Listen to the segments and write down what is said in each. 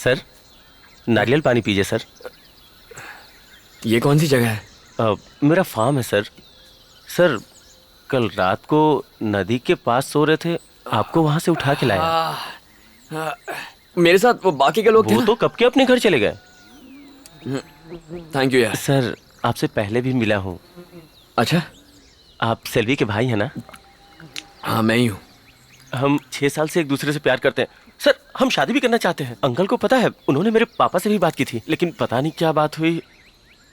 Sir नारियल पानी पीजिए सर। ये कौन सी जगह है? मेरा फार्म है सर। सर कल रात को नदी के पास सो रहे थे, आपको वहां से उठा के लाया। मेरे साथ वो बाकी के लोग थे वो ना? तो कब के अपने घर चले गए। थैंक यू यार। सर आपसे पहले भी मिला हूँ। अच्छा, आप सेल्वी के भाई हैं ना? हाँ मैं ही हूँ। हम 6 साल से एक दूसरे से प्यार करते हैं सर। हम शादी भी करना चाहते हैं। अंकल को पता है, उन्होंने मेरे पापा से भी बात की थी, लेकिन पता नहीं क्या बात हुई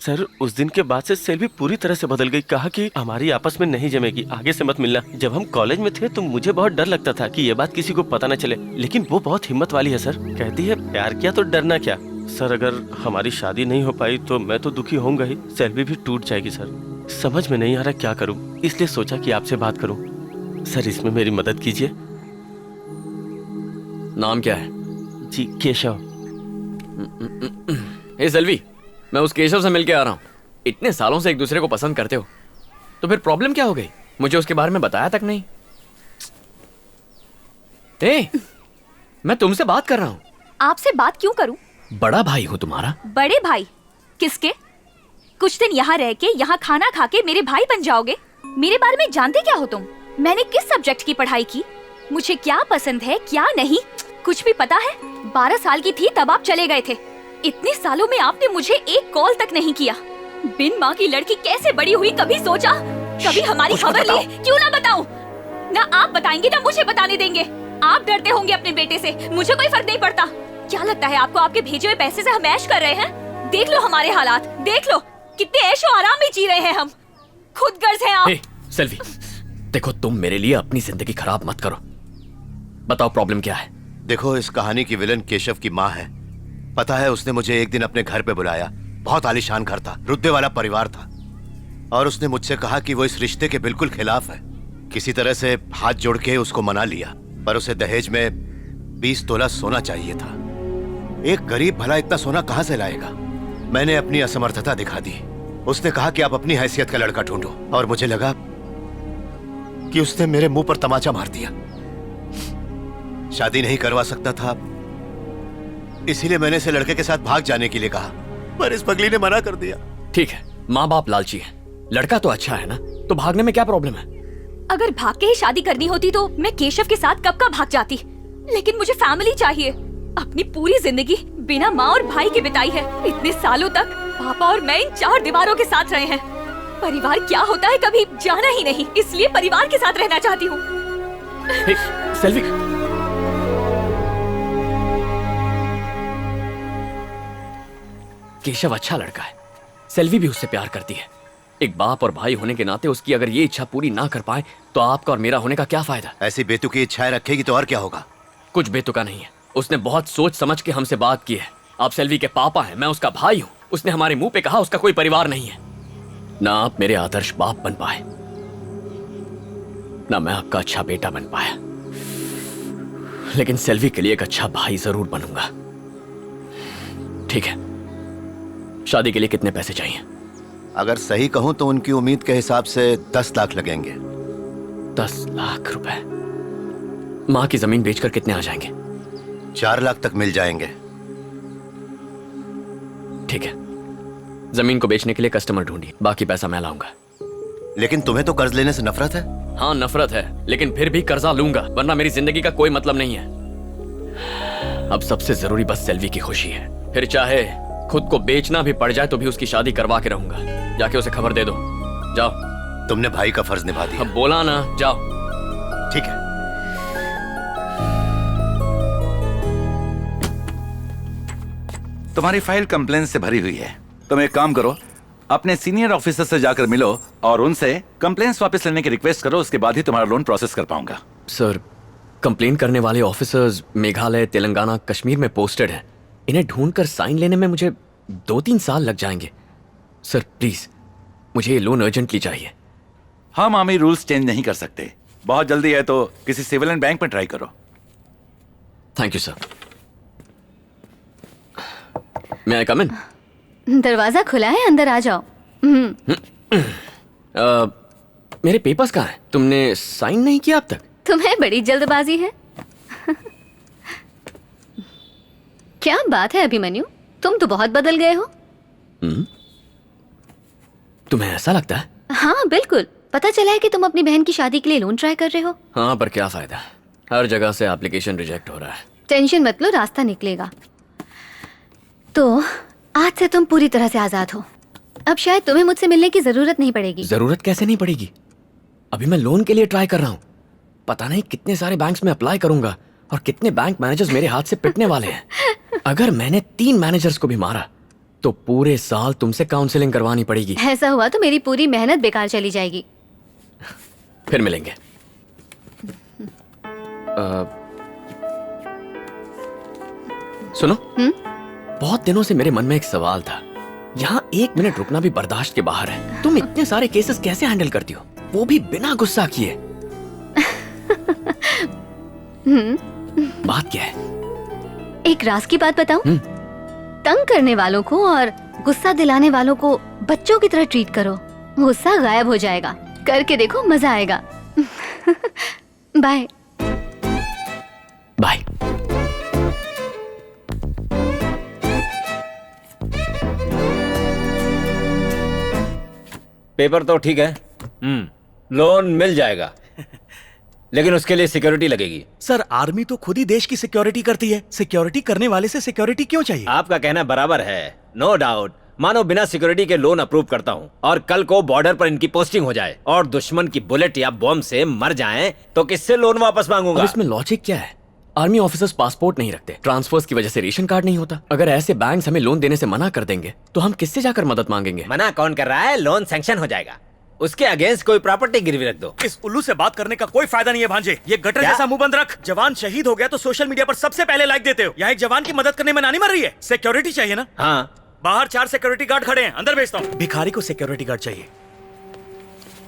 सर। उस दिन के बाद से सेल्वी पूरी तरह से बदल गई। कहा कि हमारी आपस में नहीं जमेगी, आगे से मत मिलना। जब हम कॉलेज में थे तो मुझे बहुत डर लगता था कि ये बात किसी को पता न चले, लेकिन वो बहुत हिम्मत वाली है सर। कहती है प्यार किया तो डरना क्या। सर अगर हमारी शादी नहीं हो पाई तो मैं तो दुखी होऊंगा ही, सेल्वी भी टूट जाएगी सर। समझ में नहीं आ रहा क्या करूं, इसलिए सोचा कि आपसे बात करूं। सर इसमें मेरी मदद कीजिए। नाम क्या है? जी केशव। हे सेल्वी, मैं उस केशव से मिल के आ रहा हूँ। इतने सालों से एक दूसरे को पसंद करते हो तो फिर प्रॉब्लम क्या हो गई? मुझे उसके बारे में बताया तक नहीं। ए, मैं तुमसे बात कर रहा हूँ। आपसे बात क्यों करूं? बड़ा भाई हूँ तुम्हारा। बड़े भाई? किसके? कुछ दिन यहाँ रह के, यहाँ खाना खा के मेरे भाई बन जाओगे? मेरे बारे में जानते क्या हो तुम? मैंने किस सब्जेक्ट की पढ़ाई की, मुझे क्या पसंद है क्या नहीं, कुछ भी पता है? 12 साल की थी तब आप चले गए थे। इतने सालों में आपने मुझे एक कॉल तक नहीं किया। बिन माँ की लड़की कैसे बड़ी हुई, कभी सोचा? कभी हमारी खबर ली? क्यों ना बताऊं? ना आप बताएंगे ना मुझे बताने देंगे। आप डरते होंगे अपने बेटे से, मुझे कोई फर्क नहीं पड़ता। क्या लगता है आपको आपके भेजे हुए पैसे से हम ऐश कर रहे हैं? देख लो हमारे हालात, देख लो कितने ऐशो आराम में जी रहे हैं हम। खुद गर्ज हैं आप। सेल्वी, देखो तुम मेरे लिए अपनी जिंदगी खराब मत करो। बताओ प्रॉब्लम क्या है? देखो इस कहानी की विलन केशव की माँ है। पता है उसने मुझे एक दिन अपने घर पे बुलाया। बहुत आलीशान घर था, रुतबे वाला परिवार था, और उसने मुझसे कहा कि वो इस रिश्ते के बिल्कुल खिलाफ है। किसी तरह से हाथ जोड़ के उसको मना लिया, पर उसे दहेज में 20 तोला सोना चाहिए था। एक गरीब भला इतना सोना कहां से लाएगा? मैंने अपनी असमर्थता दिखा दी। उसने कहा कि आप अपनी हैसियत का लड़का ढूंढो, और मुझे लगा कि उसने मेरे मुंह पर तमाचा मार दिया। शादी नहीं करवा सकता था, इसीलिए मैंने इसे लड़के के साथ भाग जाने के लिए कहा, पर इस पगली ने मना कर दिया। ठीक है, माँ बाप लालची है, लड़का तो अच्छा है ना, तो भागने में क्या प्रॉब्लम है? अगर भाग के ही शादी करनी होती तो मैं केशव के साथ कब का भाग जाती, लेकिन मुझे फैमिली चाहिए। अपनी पूरी जिंदगी बिना माँ और भाई के बिताई है। इतने सालों तक पापा और मैं इन 4 दीवारों के साथ रहे हैं। परिवार क्या होता है कभी जाना ही नहीं, इसलिए परिवार के साथ रहना चाहती हूँ। सेल्वी, केशव अच्छा लड़का है, सेल्वी भी उससे प्यार करती है। एक बाप और भाई होने के नाते उसकी अगर ये इच्छा पूरी ना कर पाए तो आपका और मेरा होने का क्या फायदा? ऐसी बेतुकी इच्छाएं रखेगी तो और क्या होगा? कुछ बेतुका नहीं है, उसने बहुत सोच समझ के हमसे बात की है। आप सेल्वी के पापा हैं, मैं उसका भाई हूँ। उसने हमारे मुंह पे कहा उसका कोई परिवार नहीं है। ना आप मेरे आदर्श बाप बन पाए, ना मैं आपका अच्छा बेटा बन पाया, लेकिन सेल्वी के लिए एक अच्छा भाई जरूर बनूंगा। ठीक है, शादी के लिए कितने पैसे चाहिए? अगर सही कहूं तो उनकी उम्मीद के हिसाब से 10 लाख लगेंगे। 10 लाख रुपए? माँ की जमीन बेचकर कितने आ जाएंगे? 4 लाख तक मिल जाएंगे। ठीक है, जमीन को बेचने के लिए कस्टमर ढूंढिए, बाकी पैसा मैं लाऊंगा। लेकिन तुम्हें तो कर्ज लेने से नफरत है। हाँ नफरत है, लेकिन फिर भी कर्जा लूंगा, वरना मेरी जिंदगी का कोई मतलब नहीं है। अब सबसे जरूरी बस सेल्वी की खुशी है। फिर चाहे खुद को बेचना भी पड़ जाए तो भी उसकी शादी करवा के रहूंगा। जाके उसे खबर दे दो। जाओ। तुमने भाई का फर्ज निभा दिया। अब बोला ना, जाओ। ठीक है। तुम्हारी फाइल कंप्लेंट से भरी हुई है। तुम एक काम करो, अपने सीनियर ऑफिसर से जाकर मिलो और उनसे कंप्लेंट्स वापस लेने की रिक्वेस्ट करो। उसके बाद ही तुम्हारा लोन प्रोसेस कर पाऊंगा। सर, कंप्लेन करने वाले ऑफिसर्स मेघालय, तेलंगाना, कश्मीर में पोस्टेड हैं। इन्हें ढूंढकर साइन लेने में मुझे 2-3 साल लग जाएंगे। सर प्लीज, मुझे ये लोन अर्जेंटली चाहिए। हम आर्मी रूल्स चेंज नहीं कर सकते। बहुत जल्दी है तो किसी सिविलियन बैंक में ट्राई करो। Thank you sir. मैं आई कम इन? दरवाजा खुला है, अंदर आ जाओ। मेरे पेपर्स कहाँ हैं? तुमने साइन नहीं किया अब तक? तुम्हें बड़ी जल्दबाजी है। क्या बात है अभिमन्यु, तुम तो बहुत बदल गए हो। तुम्हें ऐसा लगता है? हाँ बिल्कुल, पता चला है कि तुम अपनी बहन की शादी के लिए लोन ट्राई कर रहे हो। हाँ, पर क्या फायदा, हर जगह से एप्लीकेशन रिजेक्ट हो रहा है। टेंशन मत लो, रास्ता निकलेगा। तो आज से तुम पूरी तरह से आजाद हो। अब शायद तुम्हें मुझसे मिलने की जरूरत नहीं पड़ेगी। जरूरत कैसे नहीं पड़ेगी? अभी मैं लोन के लिए ट्राई कर रहा हूँ। पता नहीं कितने सारे बैंक्स में अप्लाई करूंगा और कितने बैंक मैनेजर्स मेरे हाथ से पिटने वाले हैं। अगर मैंने 3 मैनेजर्स को भी मारा तो पूरे साल तुमसे काउंसलिंग करवानी पड़ेगी। ऐसा हुआ तो मेरी पूरी मेहनत बेकार चली जाएगी। फिर मिलेंगे। सुनो, बहुत दिनों से मेरे मन में एक सवाल था। यहाँ 1 मिनट रुकना भी बर्दाश्त के बाहर है। तुम इतने सारे केसेस कैसे हैंडल करती हो, वो भी बिना गुस्सा किए? बात क्या है? एक राज की बात बताऊं? तंग करने वालों को और गुस्सा दिलाने वालों को बच्चों की तरह ट्रीट करो, गुस्सा गायब हो जाएगा। करके देखो, मजा आएगा। Bye bye. पेपर तो ठीक है, लोन मिल जाएगा, लेकिन उसके लिए सिक्योरिटी लगेगी। सर, आर्मी तो खुद ही देश की सिक्योरिटी करती है, सिक्योरिटी करने वाले से सिक्योरिटी क्यों चाहिए? आपका कहना बराबर है, नो डाउट। मानो बिना सिक्योरिटी के लोन अप्रूव करता हूँ और कल को बॉर्डर पर इनकी पोस्टिंग हो जाए और दुश्मन की बुलेट या बॉम्ब से मर जाएं, तो किससे लोन वापस मांगूंगा? अब इसमें लॉजिक क्या है? आर्मी ऑफिसर्स पासपोर्ट नहीं रखते, ट्रांसफर्स की वजह से रेशन कार्ड नहीं होता। अगर ऐसे बैंक्स हमें लोन देने से मना कर देंगे तो हम किससे जाकर मदद मांगेंगे? मना कौन कर रहा है? लोन सैंक्शन हो जाएगा, उसके अगेंस्ट कोई प्रॉपर्टी गिरवी रख दो। इस उल्लू से बात करने का कोई फायदा नहीं है भांजे। ये गटर क्या? जैसा मुंह बंद रख। जवान शहीद हो गया तो सोशल मीडिया पर सबसे पहले लाइक देते हो। यहाँ एक जवान की मदद करने में नानी मर रही है। सिक्योरिटी चाहिए ना? हाँ, बाहर 4 सिक्योरिटी गार्ड खड़े हैं, अंदर भेजता हूँ। भिखारी को सिक्योरिटी गार्ड चाहिए।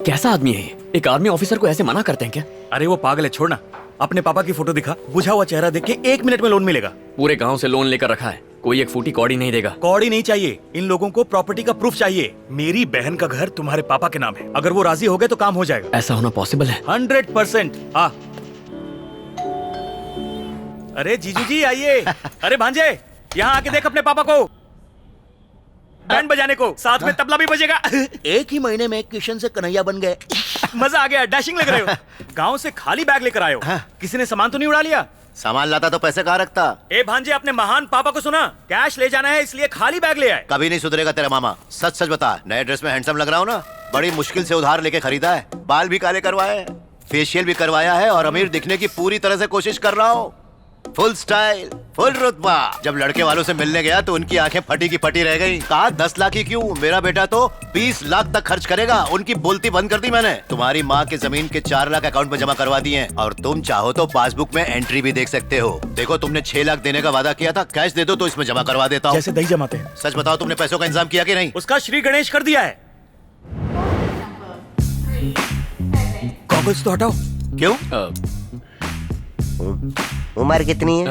कैसा आदमी है ये? एक आर्मी ऑफिसर को ऐसे मना करते हैं क्या? अरे वो पागल है, छोड़ना। अपने पापा की फोटो दिखा, बुझा हुआ चेहरा देख के 1 मिनट में लोन मिलेगा। पूरे गांव से लोन लेकर रखा है, कोई एक फूटी कौड़ी नहीं देगा। कौड़ी नहीं चाहिए, इन लोगों को प्रॉपर्टी का प्रूफ चाहिए। मेरी बहन का घर तुम्हारे पापा के नाम है, अगर वो राजी हो गए तो काम हो जाएगा। ऐसा होना पॉसिबल है? 100%। हाँ। अरे जीजू जी आइए। अरे भांजे, यहाँ आके देख अपने पापा को, बैंड बजाने को, साथ में तबला भी बजेगा। एक ही महीने में किशन से कन्हैया बन गए। मजा आ गया, डैशिंग लग रहे हो। गांव से खाली बैग लेकर आए हो, किसी ने सामान तो नहीं उड़ा लिया? सामान लाता तो पैसे कहाँ रखता? ए भांजे, अपने महान पापा को सुना, कैश ले जाना है इसलिए खाली बैग ले आए। कभी नहीं सुधरेगा तेरा मामा। सच सच बता, नए ड्रेस में हैंडसम लग रहा हूँ ना? बड़ी मुश्किल से उधार लेके खरीदा है, बाल भी काले करवाए हैं, फेशियल भी करवाया है और अमीर दिखने की पूरी तरह से कोशिश कर रहा हूँ। फुल स्टाइल, फुल रुतबा। जब लड़के वालों से मिलने गया तो उनकी आंखें फटी की फटी रह गई। कहा 10 लाख ही क्यों, मेरा बेटा तो 20 लाख तक खर्च करेगा। उनकी बोलती बंद कर दी मैंने। तुम्हारी माँ की जमीन के 4 लाख अकाउंट में जमा करवा दिए हैं और तुम चाहो तो पासबुक में एंट्री भी देख सकते हो। देखो, तुमने 6 लाख देने का वादा किया था, कैश दे दो तो इसमें जमा करवा देता हूँ। जैसे दही जमाते हैं। सच बताओ, तुमने पैसों का इंतजाम किया कि नहीं? उसका श्री गणेश कर दिया है। गॉगल्स तो हटाओ। क्यों? उम्र कितनी है?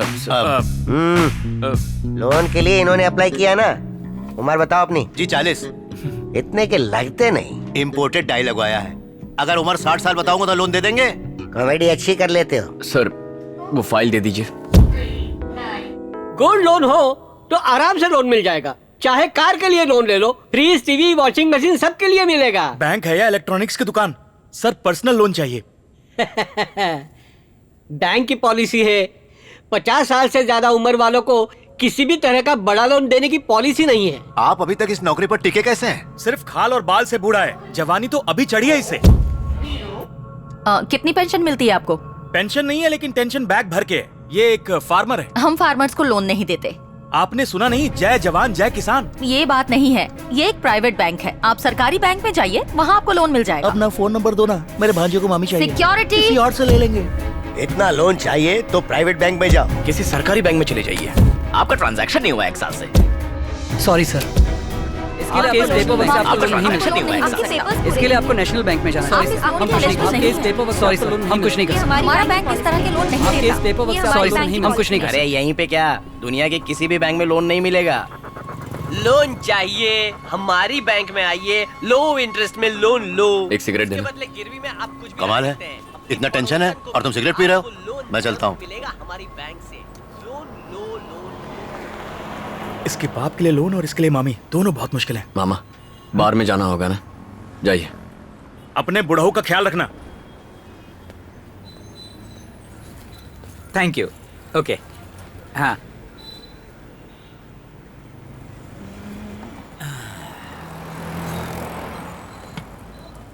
लोन के लिए इन्होंने अप्लाई किया ना? उम्र बताओ अपनी। जी 40। इतने के लगते नहीं। इम्पोर्टेड डाई लगवाया है। अगर उम्र 60 साल बताऊंगा तो लोन दे देंगे? कॉमेडी अच्छी कर लेते हो। सर, वो फाइल दे दीजिए। गोल्ड लोन हो तो आराम से लोन मिल जाएगा। चाहे कार के लिए लोन ले लो, फ्रिज, टीवी, वॉशिंग मशीन सबके लिए मिलेगा। बैंक है या इलेक्ट्रॉनिक्स की दुकान? सर, पर्सनल लोन चाहिए। बैंक की पॉलिसी है, 50 साल से ज्यादा उम्र वालों को किसी भी तरह का बड़ा लोन देने की पॉलिसी नहीं है। आप अभी तक इस नौकरी पर टिके कैसे हैं? सिर्फ खाल और बाल से बूढ़ा है, जवानी तो अभी चढ़ी है इसे। कितनी पेंशन मिलती है आपको? पेंशन नहीं है, लेकिन टेंशन बैग भर के है। ये एक फार्मर है। हम फार्मर्स को लोन नहीं देते। आपने सुना नहीं? जय जवान जय किसान। ये बात नहीं है, ये एक प्राइवेट बैंक है। आप सरकारी बैंक में जाइए, वहाँ आपको लोन मिल जाएगा। अपना फोन नंबर दो ना, मेरे भांजे को मामी चाहिए। सिक्योरिटी किसी और से ले लेंगे। इतना लोन चाहिए तो प्राइवेट बैंक में जाओ। किसी सरकारी बैंक में चले जाइए, आपका ट्रांजैक्शन नहीं हुआ 1 साल से। सॉरी सर, इसके लिए आपको ट्रांजैक्शन नहीं हुआ 1 साल से। इसके लिए आपको नेशनल बैंक में जाना है। हम कुछ नहीं कर। अरे यहीं पे क्या, दुनिया के किसी भी बैंक में लोन नहीं मिलेगा। लोन चाहिए, हमारी बैंक में आइए, लो इंटरेस्ट में लोन लो। एक सिगरेट देना। बदले गिरवी में आप कुछ भी कमाल रख है, सकते हैं। इतना टेंशन है और तुम सिगरेट पी रहे हो? मैं चलता हूँ। मिलेगा हमारी बैंक से। लोन लो, लोन। इसके बाप के लिए लोन और इसके लिए मामी दोनों बहुत मुश्किल है। मामा बार में जाना होगा ना, जाइए। अपने बुढ़ऊ का ख्याल रखना। Thank you. ओके हाँ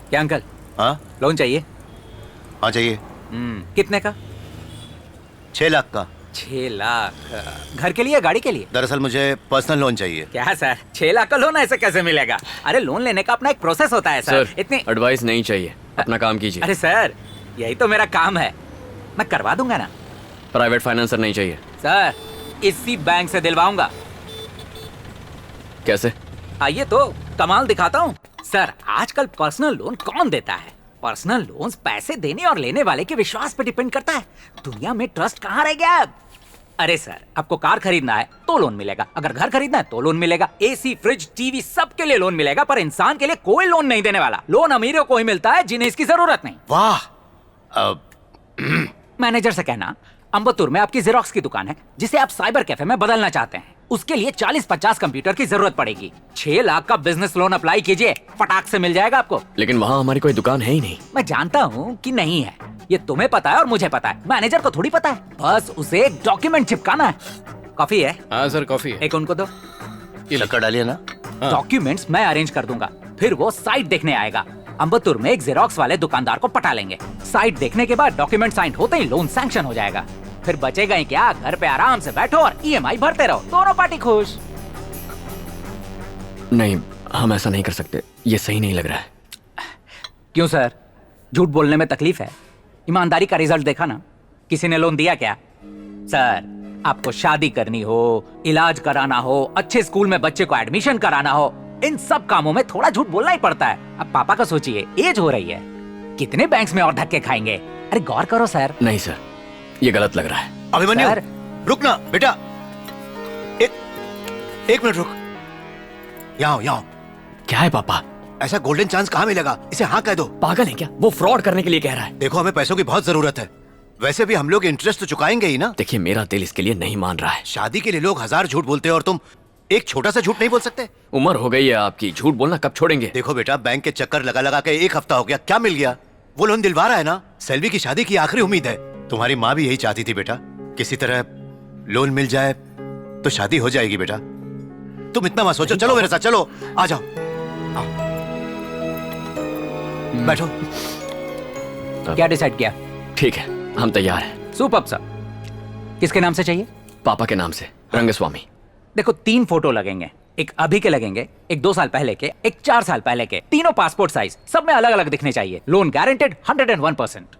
क्या अंकल हाँ लोन चाहिए? हाँ चाहिए। कितने का? 6 लाख का। 6 लाख घर के लिए गाड़ी के लिए? दरअसल मुझे पर्सनल लोन चाहिए। क्या सर 6 लाख का लोन ऐसे कैसे मिलेगा? अरे लोन लेने का अपना एक प्रोसेस होता है सर। इतने एडवाइस नहीं चाहिए, अपना काम कीजिए। अरे सर यही तो मेरा काम है, मैं करवा दूंगा ना। प्राइवेट फाइनेंसर नहीं चाहिए सर, इसी बैंक से दिलवाऊंगा। कैसे? आइए तो कमाल दिखाता हूँ। सर आजकल पर्सनल लोन कौन देता है? पर्सनल लोन्स पैसे देने और लेने वाले के विश्वास पे डिपेंड करता है। दुनिया में ट्रस्ट कहाँ रह गया अब? अरे सर आपको कार खरीदना है तो लोन मिलेगा, अगर घर खरीदना है तो लोन मिलेगा, एसी फ्रिज टीवी सबके लिए लोन मिलेगा, पर इंसान के लिए कोई लोन नहीं देने वाला। लोन अमीरों को ही मिलता है जिन्हें इसकी जरूरत नहीं। वाह। मैनेजर से कहना अम्बत्तूर में आपकी जेरोक्स की दुकान है जिसे आप साइबर कैफे में बदलना चाहते हैं, उसके लिए 40-50 कंप्यूटर की जरूरत पड़ेगी। 6 लाख का बिजनेस लोन अप्लाई कीजिए, फटाक से मिल जाएगा आपको। लेकिन वहाँ हमारी कोई दुकान है ही नहीं। मैं जानता हूँ कि नहीं है, ये तुम्हें पता है और मुझे पता है, मैनेजर को थोड़ी पता है। बस उसे एक डॉक्यूमेंट चिपकाना है। कॉफी है? हाँ सर कॉफी है। एक उनको दो। शक्कर डालिए ना। डॉक्यूमेंट्स मैं अरेंज कर दूंगा, फिर वो साइट देखने आएगा। अम्बत्तूर में एक जेरोक्स वाले दुकानदार को पटा लेंगे। साइट देखने के बाद डॉक्यूमेंट साइन होते ही लोन सैंक्शन हो जाएगा। फिर बचेगा ही क्या, घर पे आराम से बैठो और ईएमआई भरते रहो, दोनों पार्टी खुश। नहीं, हम ऐसा नहीं कर सकते, ये सही नहीं लग रहा है। क्यों सर, झूठ बोलने में तकलीफ है? ईमानदारी का रिजल्ट देखा ना, किसी ने लोन दिया क्या? सर आपको शादी करनी हो, इलाज कराना हो, अच्छे स्कूल में बच्चे को एडमिशन कराना हो, इन सब कामों में थोड़ा झूठ बोलना ही पड़ता है। अब पापा का सोचिए, एज हो रही है, कितने बैंक्स में और धक्के खाएंगे? अरे गौर करो सर। नहीं सर, ये गलत लग रहा है। अभिमन्यु रुक ना बेटा, एक मिनट रुक। यहाँ क्या है पापा? ऐसा गोल्डन चांस कहाँ मिलेगा? इसे हाँ कह दो। पागल है क्या? वो फ्रॉड करने के लिए कह रहा है। देखो हमें पैसों की बहुत जरूरत है, वैसे भी हम लोग इंटरेस्ट तो चुकाएंगे ही ना। देखिए मेरा दिल इसके लिए नहीं मान रहा है। शादी के लिए लोग 1000 झूठ बोलते हैं और तुम एक छोटा सा झूठ नहीं बोल सकते? उम्र हो गई है आपकी, झूठ बोलना कब छोड़ेंगे? देखो बेटा, बैंक के चक्कर लगा लगा के 1 हफ्ता हो गया, क्या मिल गया? वो लोन दिलवा रहा है ना। सेल्वी की शादी की आखिरी उम्मीद है। तुम्हारी माँ भी यही चाहती थी बेटा, किसी तरह लोन मिल जाए तो शादी हो जाएगी बेटा। तुम इतना मत सोचो, चलो मेरे साथ चलो, आ जाओ। बैठो। क्या डिसाइड किया? ठीक है, हम तैयार हैं। Superb sir. किसके नाम से चाहिए? पापा के नाम से, रंगस्वामी। देखो 3 फोटो लगेंगे, एक अभी के लगेंगे, एक 2 साल पहले के, एक 4 साल पहले के, तीनों पासपोर्ट साइज, सब में अलग अलग दिखने चाहिए। Loan guaranteed 101%।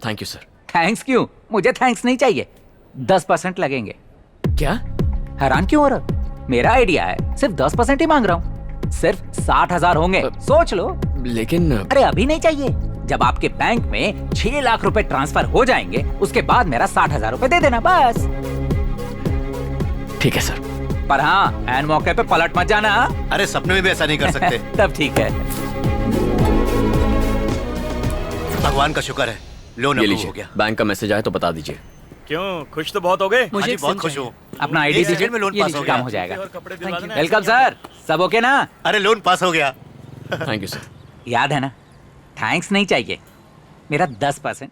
Thank you sir. Thanks क्यों? मुझे थैंक्स नहीं चाहिए। 10% लगेंगे। क्या? हैरान क्यों हो रहा? मेरा आइडिया है, सिर्फ 10% ही मांग रहा हूँ। सिर्फ 60,000 होंगे, सोच लो। लेकिन अरे अभी नहीं चाहिए, जब आपके बैंक में 6 लाख रुपए ट्रांसफर हो जाएंगे उसके बाद मेरा 60,000 रुपए दे देना बस। ठीक है सर। पर हाँ, एन मौके पे पलट मत जाना। अरे सपने में भी ऐसा नहीं कर सकते। तब ठीक है। भगवान का शुक्र है, लोन अप्रूव हो गया। बैंक का मैसेज आए तो बता दीजिए। क्यों, खुश तो बहुत हो गए? मुझे बहुत खुश हूँ। अपना आईडी दीजिए, में लोन ये पास हो काम गया। हो जाएगा। वेलकम सर, सब ओके ना? अरे लोन पास हो गया। Thank you sir. याद है ना, थैंक्स नहीं चाहिए, मेरा 10%।